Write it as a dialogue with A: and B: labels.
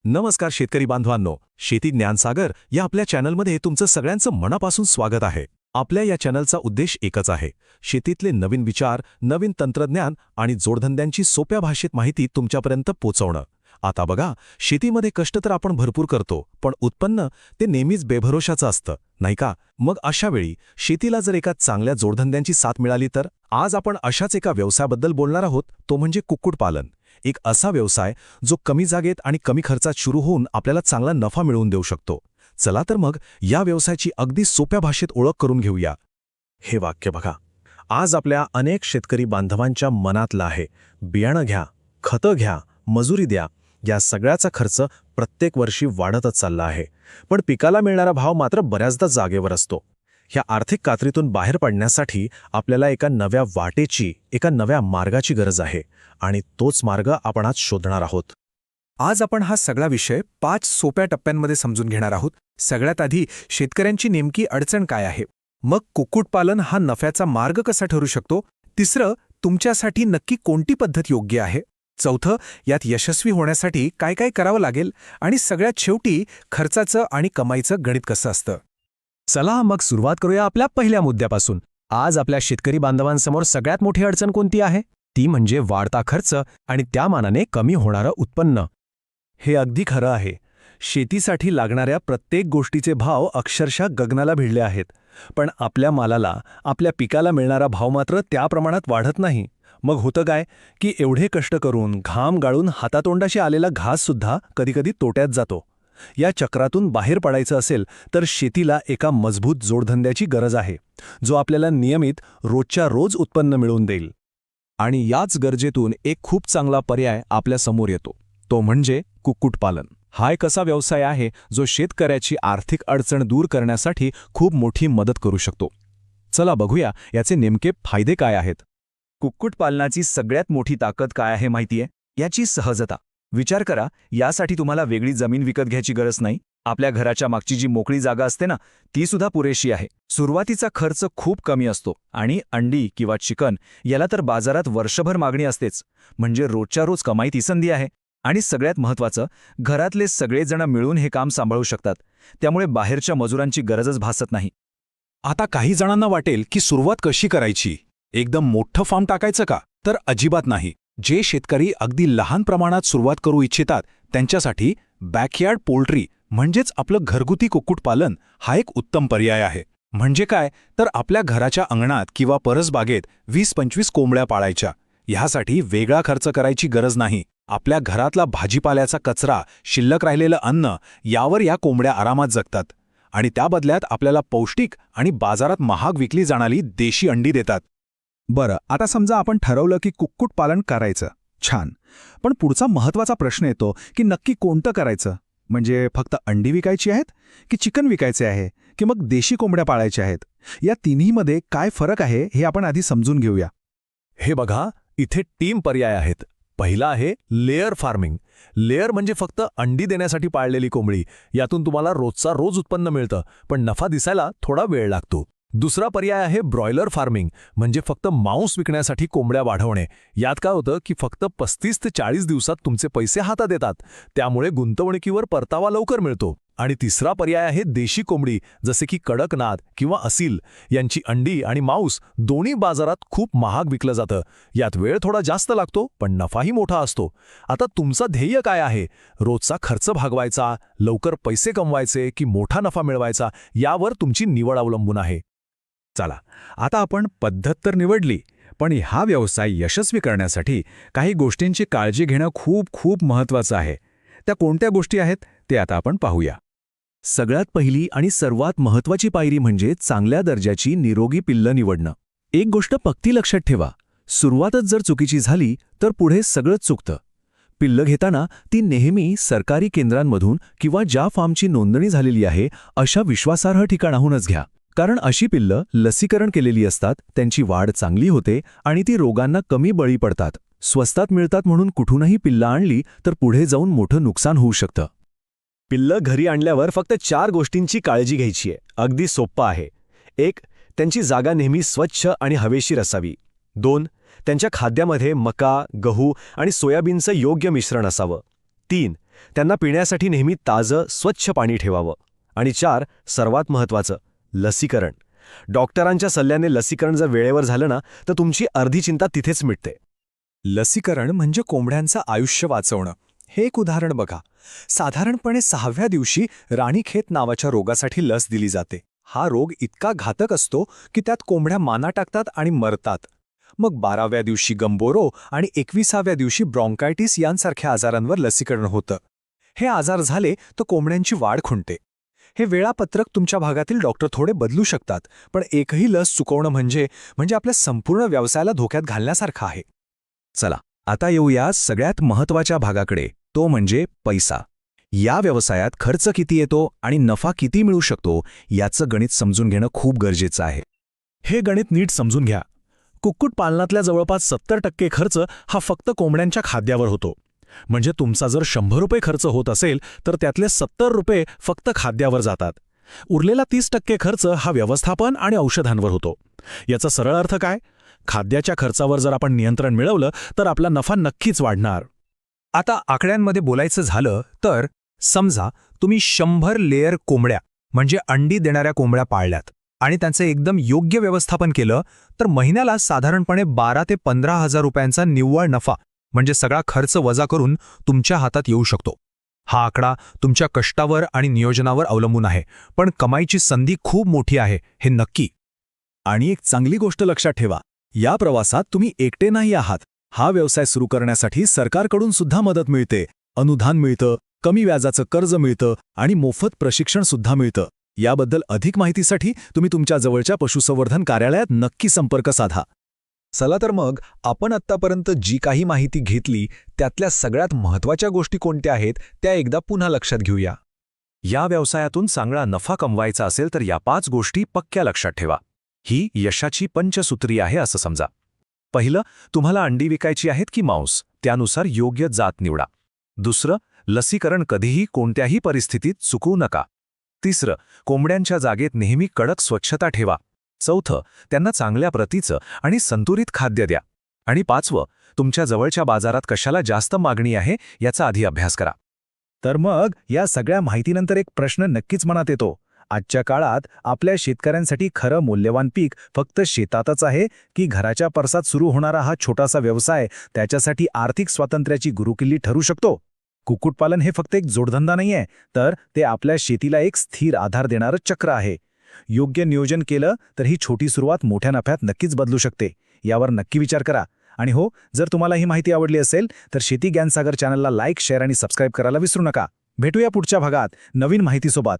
A: नमस्कार शेतकरी बांधवांनो, शेती ज्ञानसागर या आपल्या चॅनलमध्ये तुमचं सगळ्यांचं मनापासून स्वागत आहे. आपल्या या चॅनलचा उद्देश एकच आहे, शेतीतले नवीन विचार, नवीन तंत्रज्ञान आणि जोडधंद्यांची सोप्या भाषेत माहिती तुमच्यापर्यंत पोहोचवणं. आता बघा, शेतीमध्ये कष्ट तर आपण भरपूर करतो, पण उत्पन्न ते नेहमीच बेभरोशाचं असतं, नाही का? मग अशा वेळी शेतीला जर एका चांगल्या जोडधंद्यांची साथ मिळाली तर आज आपण अशाच एका व्यवसायाबद्दल बोलणार आहोत, तो म्हणजे कुक्कुटपालन. एक असा व्यवसाय जो कमी जागेत आणि कमी खर्चात सुरू होऊन आपल्याला चांगला नफा मिळवून देऊ शकतो. चला तर मग या व्यवसायाची अगदी सोप्या भाषेत ओळख करून घेऊया. हे वाक्य बघा, आज आपल्या अनेक शेतकरी बांधवांच्या मनातलं आहे. बियाणं घ्या, खतं घ्या, मजुरी द्या, या सगळ्याचा खर्च प्रत्येक वर्षी वाढतच चालला आहे. पण पिकाला मिळणारा भाव मात्र बऱ्याचदा जागेवर असतो. ह्या आर्थिक कात्रीतून बाहेर पडण्यासाठी आपल्याला एका नव्या वाटेची, एका नव्या मार्गाची गरज आहे, आणि तोच मार्ग आपण आज शोधणार आहोत.
B: आज आपण हा सगळा विषय 5 सोप्या टप्प्यांमध्ये समजून घेणार आहोत. सगळ्यात आधी शेतकऱ्यांची नेमकी अडचण काय आहे, मग कुक्कुटपालन हा नफ्याचा मार्ग कसा ठरू शकतो, तिसरं तुमच्यासाठी नक्की कोणती पद्धत योग्य आहे, चौथं यात यशस्वी होण्यासाठी काय काय करावं लागेल, आणि सगळ्यात शेवटी खर्चाचं आणि कमाईचं गणित कसं असतं.
C: चला मग सुरुवात करूया आपल्या पहिल्या मुद्द्यापासून. आज आपल्या शेतकरी बांधवांसमोर सगळ्यात मोठी अडचण कोणती आहे? ती म्हणजे वाढता खर्च आणि त्या मानाने कमी होणारं उत्पन्न.
A: हे अगदी खरं आहे. शेतीसाठी लागणाऱ्या प्रत्येक गोष्टीचे भाव अक्षरशः गगनाला भिडले आहेत. पण आपल्या मालाला, आपल्या पिकाला मिळणारा भाव मात्र त्या प्रमाणात वाढत नाही. मग होतं काय की एवढे कष्ट करून, घाम गाळून हातातोंडाशी आलेला घाससुद्धा कधीकधी तोट्यात जातो. या चक्रातून बाहेर पडायचं असेल तर शेतीला एका मजबूत जोडधंद्याची गरज आहे, जो आपल्याला नियमित रोजच्या रोज उत्पन्न मिळवून देईल.
C: आणि याच गरजेतून एक खूप चांगला पर्याय आपल्या समोर येतो, तो म्हणजे कुक्कुटपालन. हा एक असा व्यवसाय आहे जो शेतकऱ्याची आर्थिक अडचण दूर करण्यासाठी खूप मोठी मदत करू शकतो. चला बघूया याचे नेमके फायदे काय आहेत.
D: कुक्कुटपालनाची सगळ्यात मोठी ताकद काय आहे माहितीये? याची सहजता. विचार करा, यासाठी तुम्हाला वेगळी जमीन विकत घ्यायची गरज नाही. आपल्या घराच्या मागची जी मोकळी जागा असते ना, ती सुद्धा पुरेशी आहे. सुरुवातीचा खर्च खूप कमी असतो आणि अंडी किंवा चिकन याला तर बाजारात वर्षभर मागणी असतेच. म्हणजे रोजच्या रोज कमाईची संधी आहे. आणि सगळ्यात महत्त्वाचं, घरातले सगळेजण मिळून हे काम सांभाळू शकतात. त्यामुळे बाहेरच्या मजुरांची गरजच भासत नाही.
A: आता काही जणांना वाटेल की सुरुवात कशी करायची? एकदम मोठं फार्म टाकायचं का? तर अजिबात नाही. जे शेतकरी अगदी लहान प्रमाणात सुरुवात करू इच्छितात त्यांच्यासाठी बॅकयार्ड पोल्ट्री म्हणजेच आपलं घरगुती कुक्कुटपालन हा एक उत्तम पर्याय आहे. म्हणजे काय तर आपल्या घराच्या अंगणात किंवा परसबागेत 20-25 कोंबड्या पाळायच्या. ह्यासाठी वेगळा खर्च करायची गरज नाही. आपल्या घरातला भाजीपाल्याचा कचरा, शिल्लक राहिलेलं अन्न यावर या कोंबड्या आरामात जगतात. आणि त्या बदल्यात आपल्याला पौष्टिक आणि बाजारात महाग विकली जाणारी देशी अंडी देतात.
B: बरं, आता समजा आपण ठरवलं की कुक्कुटपालन करायचं. छान. पण पुढचा महत्त्वाचा प्रश्न येतो की नक्की कोणतं करायचं? म्हणजे फक्त अंडी विकायची आहेत, की चिकन विकायचे आहे, की मग देशी कोंबड्या पाळायच्या आहेत? या तिन्हीमध्ये काय फरक आहे हे आपण आधी समजून घेऊया.
A: हे बघा, इथे 3 पर्याय आहेत. पहिला आहे लेयर फार्मिंग. लेयर म्हणजे फक्त अंडी देण्यासाठी पाळलेली कोंबडी. यातून तुम्हाला रोजचा रोज उत्पन्न मिळतं, पण नफा दिसायला थोडा वेळ लागतो. दुसरा पर्याय आहे ब्रॉयलर फार्मिंग, म्हणजे फक्त मांस विकण्यासाठी कोंबड्या वाढवणे. यात काय होतं की फक्त 35 ते 40 दिवसात तुमचे पैसे हातात येतात. त्यामुळे गुंतवणुकीवर परतावा लवकर मिळतो. आणि तिसरा पर्याय आहे देशी कोंबडी, जसे की कडकनाथ किंवा असील. यांची अंडी आणि मांस दोन्ही बाजारात खूप महाग विकलं जातं. यात वेळ थोडा जास्त लागतो, पण नफाही मोठा असतो. आता तुमचं ध्येय काय आहे? रोजचा खर्च भागवायचा, लवकर पैसे कमवायचे की मोठा नफा मिळवायचा, यावर तुमची निवड अवलंबून आहे.
B: चला, आता आपण पद्धत तर निवडली, पण हा व्यवसाय यशस्वी करण्यासाठी काही गोष्टींची काळजी घेणं खूप खूप महत्त्वाचं आहे. त्या कोणत्या गोष्टी आहेत ते आता आपण पाहूया.
A: सगळ्यात पहिली आणि सर्वात महत्त्वाची पायरी म्हणजे चांगल्या दर्जाची निरोगी पिल्लं निवडणं. एक गोष्ट पक्की लक्षात ठेवा, सुरुवातच जर चुकीची झाली तर पुढे सगळंच चुकतं. पिल्लं घेताना ती नेहमी सरकारी केंद्रांमधून किंवा ज्या फार्मची नोंदणी झालेली आहे अशा विश्वासार्ह ठिकाणाहूनच घ्या. कारण अशी पिल्लं लसीकरण केलेली असतात, त्यांची वाढ चांगली होते आणि ती रोगांना कमी बळी पडतात. स्वस्तात मिळतात म्हणून कुठूनही पिल्लं आणली तर पुढे जाऊन मोठं नुकसान होऊ शकतं.
C: पिल्लं घरी आणल्यावर फक्त 4 गोष्टींची काळजी घ्यायची आहे. अगदी सोप्पं आहे. 1. त्यांची जागा नेहमी स्वच्छ आणि हवेशीर असावी. 2. त्यांच्या खाद्यामध्ये मका, गहू आणि सोयाबीनचं योग्य मिश्रण असावं. 3.
E: त्यांना पिण्यासाठी नेहमी ताजं स्वच्छ पाणी ठेवावं. आणि 4 सर्वात महत्त्वाचं, लसीकरण. डॉक्टरांच्या सल्ल्याने लसीकरण जर वेळेवर झालं ना तर तुमची अर्धी चिंता तिथेच मिटते.
B: लसीकरण म्हणजे कोंबड्यांचं आयुष्य वाचवणं. हे एक उदाहरण बघा. साधारणपणे 6व्या दिवशी राणीखेत नावाच्या रोगासाठी लस दिली जाते. हा रोग इतका घातक असतो की त्यात कोंबड्या माना टाकतात आणि मरतात. मग 12व्या दिवशी गंबोरो आणि 21व्या दिवशी ब्रॉन्कायटिस यांसारख्या आजारांवर लसीकरण होतं. हे आजार झाले तर कोंबड्यांची वाढ खुंटते. हे वेळापत्रक तुमच्या भागातील डॉक्टर थोडे बदलू शकतात, पण एकही लस चुकवणं म्हणजे आपल्या संपूर्ण व्यवसायाला धोक्यात घालण्यासारखं आहे.
C: चला आता येऊया सगळ्यात महत्त्वाच्या भागाकडे, तो म्हणजे पैसा. या व्यवसायात खर्च किती येतो आणि नफा किती मिळू शकतो याचं गणित समजून घेणं खूप गरजेचं आहे.
A: हे गणित नीट समजून घ्या. कुक्कुटपालनातल्या जवळपास 70% खर्च हा फक्त कोंबड्यांच्या खाद्यावर होतो. म्हणजे तुमचा जर 100 रुपये खर्च होत असेल तर त्यातले 70 रुपये फक्त खाद्यावर जातात. उरलेला 30% खर्च हा व्यवस्थापन आणि औषधांवर होतो. याचा सरळ अर्थ काय? खाद्याच्या खर्चावर जर आपण नियंत्रण मिळवलं तर आपला नफा नक्कीच वाढणार.
B: आता आकड्यांमध्ये बोलायचं झालं तर समजा तुम्ही 100 लेयर कोंबड्या म्हणजे अंडी देणाऱ्या कोंबड्या पाळल्यात आणि त्यांचं एकदम योग्य व्यवस्थापन केलं तर महिन्याला साधारणपणे 12 ते 15 हजार रुपयांचा निव्वळ नफा म्हणजे सगळा खर्च वजा करून तुमच्या हातात येऊ शकतो. हा आकडा तुमच्या कष्टावर आणि नियोजनावर अवलंबून आहे, पण कमाईची संधी खूप मोठी आहे हे नक्की.
A: आणि एक चांगली गोष्ट लक्षात ठेवा, या प्रवासात तुम्ही एकटे नाही आहात. हा व्यवसाय सुरू करण्यासाठी सरकारकडून सुद्धा मदत मिळते, अनुदान मिळतं, कमी व्याजाचं कर्ज मिळतं आणि मोफत प्रशिक्षण सुद्धा मिळतं. याबद्दल अधिक माहितीसाठी तुम्ही तुमच्या जवळच्या पशुसंवर्धन कार्यालयात नक्की संपर्क साधा.
C: चला तर मग आपण आत्तापर्यंत जी काही माहिती घेतली त्यातल्या सगळ्यात महत्त्वाच्या गोष्टी कोणत्या आहेत त्या एकदा पुन्हा लक्षात घेऊया.
A: या व्यवसायातून चांगला नफा कमवायचा असेल तर या 5 गोष्टी पक्क्या लक्षात ठेवा. ही यशाची पंचसूत्री आहे असं समजा. पहिलं, तुम्हाला अंडी विकायची आहेत की मांस, त्यानुसार योग्य जात निवडा. दुसरं, लसीकरण कधीही कोणत्याही परिस्थितीत चुकवू नका. तिसरं, कोंबड्यांच्या जागेत नेहमी कडक स्वच्छता ठेवा. चौथं, त्यांना चांगल्या प्रतीचं आणि संतुलित खाद्य द्या. आणि 5वं, तुमच्या जवळच्या बाजारात कशाला जास्त मागणी आहे याचा आधी अभ्यास करा. तर मग या सगळ्या माहितीनंतर एक प्रश्न नक्कीच मनात येतो. आजच्या काळात आपल्या शेतकऱ्यांसाठी खरं मूल्यवान पीक फक्त शेतातच आहे की घराच्या परसात सुरू होणारा हा छोटासा व्यवसाय त्याच्यासाठी आर्थिक स्वातंत्र्याची गुरुकिल्ली ठरू शकतो? कुक्कुटपालन हे फक्त एक जोडधंदा नाहीये, तर ते आपल्या शेतीला एक स्थिर आधार देणारं चक्र आहे. योग्य नियोजन केलं तर ही छोटी सुरुवात मोठ्या नफ्यात नक्कीच बदलू शकते. यावर नक्की विचार करा. आणि हो, जर तुम्हाला ही माहिती आवडली असेल तर शेती ज्ञानसागर चॅनलला लाईक, शेअर आणि सबस्क्राईब करायला विसरू नका. भेटूया पुढच्या भागात नवीन माहितीसोबत.